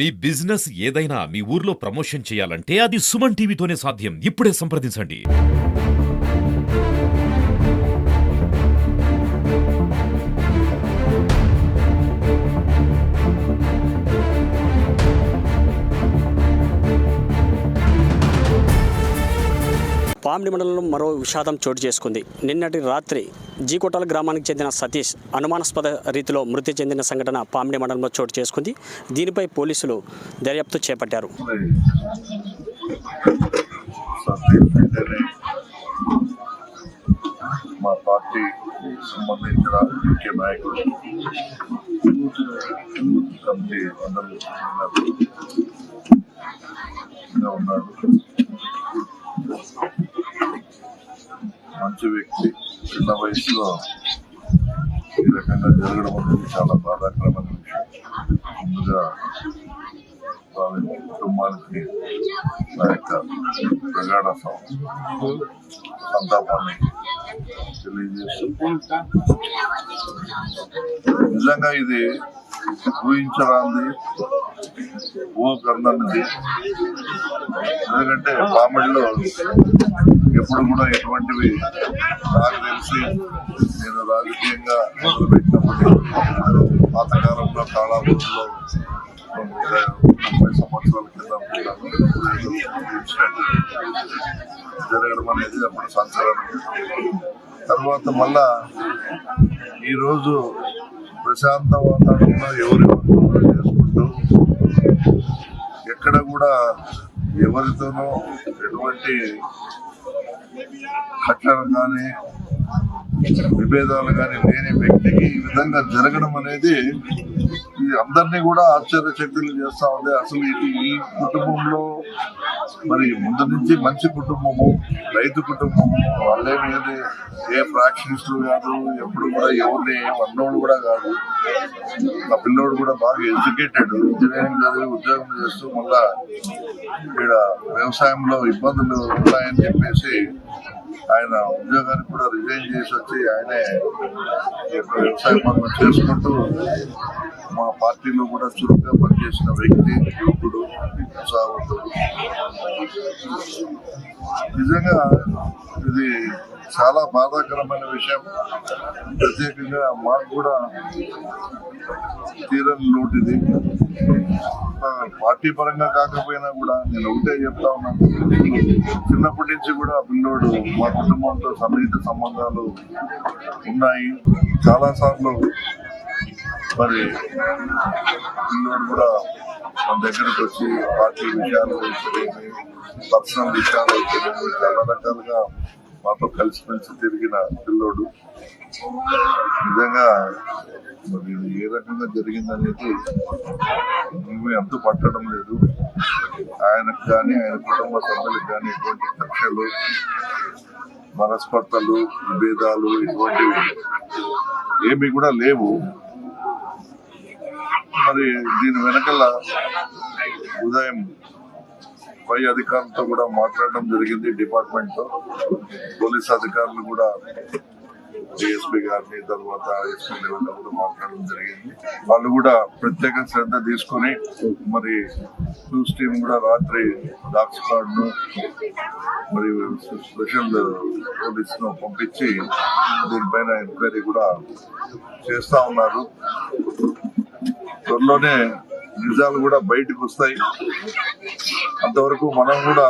మీ business ఏదైనా మీ ఊర్లో promotion చేయాలంటే అది సుమన్ టీవీతోనే సాధ్యం. ఇప్పుడే సంప్రదించండి. పామిడి మండలంలో మరో విషాదం చోటు చేసుకుంది. నిన్నటి రాత్రి జీకోటాల గ్రామానికి చెందిన సతీష్ అనుమానాస్పద రీతిలో మృతి చెందిన సంఘటన పామిడి మండలంలో చోటు చేసుకుంది. దీనిపై పోలీసులు దర్యాప్తు చేపట్టారు. మా పార్టీ సంబంధించిన ముఖ్య నాయకుడు కమిటీ అందరూ ఉన్నాడు. మంచి వ్యక్తి, చిన్న వయసులో ఈ రకంగా జరగడం అనేది చాలా బాధాకరమైన విషయం. ముందుగా వారి కుటుంబానికి నా యొక్క ప్రగాఢ సంతాపాన్ని తెలియజేస్తూ, నిజంగా ఇది ఊహించరాంది, ఊహకరణది. ఎందుకంటే పామిడిలో ఎప్పుడు కూడా ఎటువంటివి నాకు తెలిసి నేను రాజకీయంగా మొదలుపెట్టినప్పటి పాతకాలంలో తాళాపూర్లో 30 సంవత్సరాల కింద జరగడం అనేది అప్పుడు సంచలనం. తర్వాత మళ్ళా ఈరోజు ప్రశాంత వాతావరణంలో ఎవరు చేసుకుంటూ ఎక్కడ కూడా ఎవరితోనూ ఎటువంటి కట్టడం కానీ విభేదాలు కానీ లేని వ్యక్తికి ఈ విధంగా జరగడం అనేది అందరినీ కూడా ఆశ్చర్యచకితులు చేస్తా ఉంది. అసలు ఈ కుటుంబంలో మరి ముందు నుంచి మంచి కుటుంబము, రైతు కుటుంబము, వాళ్ళేమి ఏ ఫ్రాక్షనిస్టులు కాదు, ఎప్పుడు కూడా ఎవరిని అన్నోడు కూడా కాదు. ఆ పిల్లోడు కూడా బాగా ఎడ్యుకేటెడ్, ఇంజనీరింగ్ చదివి ఉద్యోగం చేస్తూ మళ్ళా ఇక్కడ వ్యవసాయంలో ఇబ్బందులు ఉన్నాయని చెప్పేసి ఆయన ఉద్యోగానికి కూడా రిజైన్ చేసి వచ్చి ఆయనే వ్యవసాయ పనులు చేసుకుంటూ మా పార్టీలో కూడా చురుగ్గా పనిచేసిన వ్యక్తి, యువకుడు, ఉత్సాహవంతుడు. నిజంగా ఇది చాలా బాధాకరమైన విషయం. ప్రత్యేకంగా మాకు కూడా తీరని లోటు ఇది. పార్టీ పరంగా కాకపోయినా కూడా నేను ఒకటే చెప్తా ఉన్నాను, చిన్నప్పటి నుంచి కూడా పిల్లోడు మా కుటుంబంతో సన్నిహిత సంబంధాలు ఉన్నాయి. చాలా సార్లు మరి పిల్లోడు కూడా మన దగ్గరకు వచ్చి పార్టీ విషయాలు తెలియని, పర్సనల్ విషయాలు తెలియని, చాలా రకాలుగా మాతో కలిసిమెలిసి తిరిగిన పిల్లోడు. నిజంగా మరి ఏ రకంగా జరిగిందనేది మేము ఎంత పట్టడం లేదు. ఆయనకు కానీ ఆయన కుటుంబ సభ్యులకు కానీ ఎటువంటి కక్షలు, మనస్పర్ధలు, విభేదాలు ఇటువంటివి ఏమి కూడా లేవు. మరి దీని వెనకాల ఉదయం పై అధికారులతో కూడా మాట్లాడడం జరిగింది. డిపార్ట్మెంట్ తో పోలీస్ అధికారులు కూడా డిఎస్పీ గారిని, తర్వాత ఎస్పీ లెవెల్లో కూడా మాట్లాడడం జరిగింది. వాళ్ళు కూడా ప్రత్యేక శ్రద్ధ తీసుకుని మరి క్రూస్ టీమ్ కూడా రాత్రి డాగ్ స్క్వాడ్ ను మరి స్పెషల్ పోలీస్ ను పంపించి దీనిపైన ఎంక్వైరీ కూడా చేస్తా ఉన్నారు. త్వరలోనే నిజాలు కూడా బయటకు వస్తాయి. అంతవరకు మనం కూడా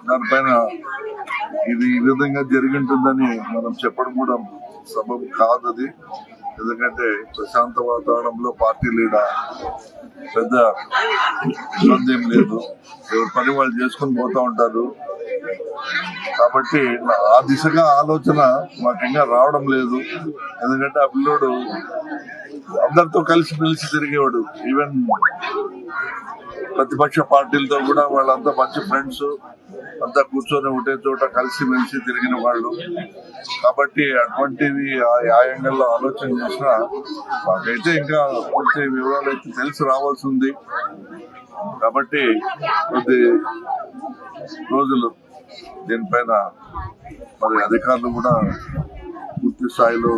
దానిపైన ఇది ఈ విధంగా జరిగింటుందని మనం చెప్పడం కూడా సబబు కాదు. అది ఎందుకంటే ప్రశాంత వాతావరణంలో పార్టీ లీడర్ పెద్ద ఇబ్బంది ఏం లేదు, ఎవరి పని వాళ్ళు చేసుకుని పోతా ఉంటారు. కాబట్టి ఆ దిశగా ఆలోచన మాకు ఇంకా రావడం లేదు. ఎందుకంటే ఆ పిల్లోడు అందరితో కలిసి మెలిసి తిరిగేవాడు. ఈవెన్ ప్రతిపక్ష పార్టీలతో కూడా వాళ్ళంతా మంచి ఫ్రెండ్స్, అంతా కూర్చొని ఒకటే చోట కలిసి మెలిసి తిరిగిన వాళ్ళు. కాబట్టి అటువంటివి ఆ యాంగిల్లో ఆలోచన చేసినా మాకైతే ఇంకా పూర్తి వివరాలు అయితే తెలిసి రావాల్సి ఉంది. కాబట్టి కొద్ది రోజులు దీనిపైన మరి అధికారులు కూడా పూర్తి స్థాయిలో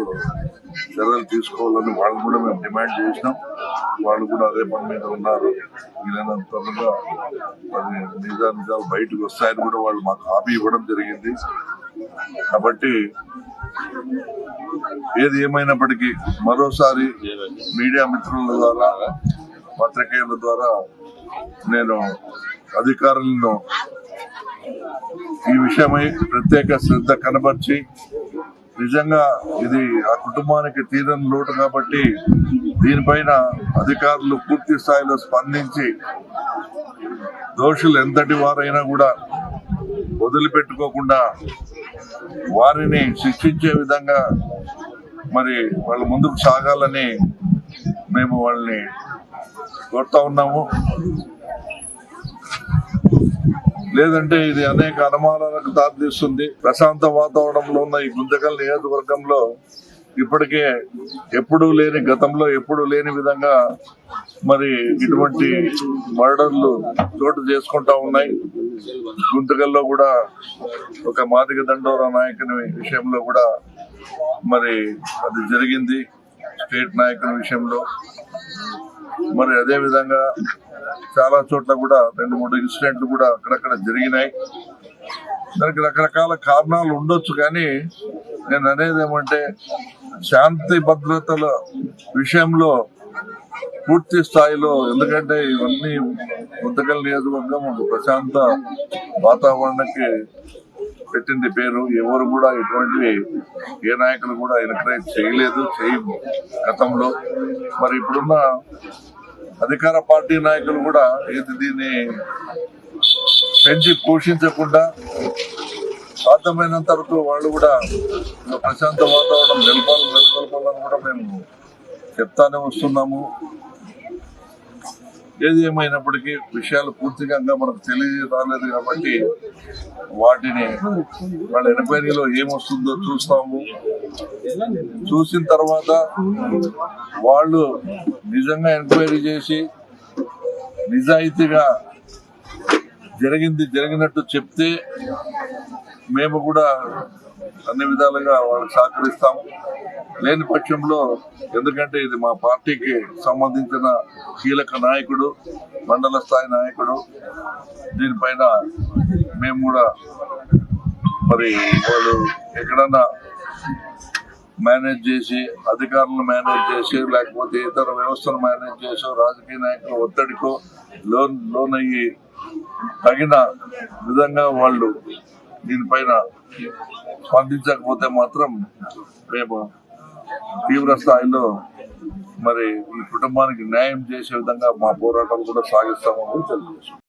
చర్యలు తీసుకోవాలని వాళ్ళు కూడా మేము డిమాండ్ చేసినాం. వాళ్ళు కూడా అదే పని మీద ఉన్నారు. వీలైనంత త్వరగా మరి నిజాలు బయటకు వస్తాయని కూడా వాళ్ళు మాకు హామీ ఇవ్వడం జరిగింది. కాబట్టి ఏది ఏమైనప్పటికీ మరోసారి మీడియా మిత్రుల ద్వారా పత్రికేయుల ద్వారా నేను అధికారులను ఈ విషయమై ప్రత్యేక శ్రద్ధ కనబర్చి నిజంగా ఇది ఆ కుటుంబానికి తీరని లోటు కాబట్టి దీనిపైన అధికారులు పూర్తి స్థాయిలో స్పందించి దోషులు ఎంతటి వారైనా కూడా వదిలిపెట్టుకోకుండా వారిని శిక్షించే విధంగా మరి వాళ్ళు ముందుకు సాగాలని మేము వాళ్ళని కోరుతా ఉన్నాము. లేదంటే ఇది అనేక అనుమానాలకు దారితీస్తుంది. ప్రశాంత వాతావరణంలో ఉన్న ఈ గుంతకల్ నియోజకవర్గంలో ఇప్పటికే గతంలో ఎప్పుడూ లేని విధంగా మరి ఇటువంటి మర్డర్లు చోటు చేసుకుంటా ఉన్నాయి. గుంతకల్లో కూడా ఒక మాదిగ దండోరా నాయకుని విషయంలో కూడా మరి అది జరిగింది. స్టేట్ నాయకుని విషయంలో మరి అదే విధంగా చాలా చోట్ల కూడా 2-3 ఇన్సిడెంట్లు కూడా అక్కడక్కడ జరిగినాయి. దానికి రకరకాల కారణాలు ఉండొచ్చు, కానీ నేను అనేది ఏమంటే శాంతి భద్రతల విషయంలో పూర్తి స్థాయిలో, ఎందుకంటే ఇవన్నీ గుంతకల్ నియోజకవర్గం ఒక ప్రశాంత వాతావరణానికి పెట్టింది పేరు. ఎవరు కూడా ఇటువంటివి ఏ నాయకులు కూడా ఎంకరేజ్ చేయలేదు గతంలో. మరి ఇప్పుడున్న అధికార పార్టీ నాయకులు కూడా దీన్ని పెంచి పోషించకుండా సాధ్యమైనంత వరకు వాళ్ళు కూడా ప్రశాంత వాతావరణం నెలకొల్పాలని కూడా మేము చెప్తానే వస్తున్నాము. ఏది ఏమైనప్పటికీ విషయాలు పూర్తిగా మనకు తెలియరాలేదు కాబట్టి వాటిని వాళ్ళ ఎంక్వైరీలో ఏమొస్తుందో చూస్తాము. చూసిన తర్వాత వాళ్ళు నిజంగా ఎంక్వైరీ చేసి నిజాయితీగా జరిగినట్టు చెప్తే మేము కూడా అన్ని విధాలుగా వాళ్ళకి సహకరిస్తాం. లేని పక్షంలో, ఎందుకంటే ఇది మా పార్టీకి సంబంధించిన కీలక నాయకుడు, మండల స్థాయి నాయకుడు, దీనిపైన మేము కూడా మరి వాళ్ళు ఎక్కడన్నా మేనేజ్ చేసి, అధికారులను మేనేజ్ చేసి, లేకపోతే ఇతర వ్యవస్థను మేనేజ్ చేసో, రాజకీయ నాయకుల ఒత్తిడికో లోనయ్యి తగిన విధంగా వాళ్ళు దీనిపైన స్పందించకపోతే మాత్రం మేము తీవ్ర స్థాయిలో మరి ఈ కుటుంబానికి న్యాయం చేసే విధంగా మా పోరాటాలు కూడా సాగిస్తామని తెలియజేస్తాం.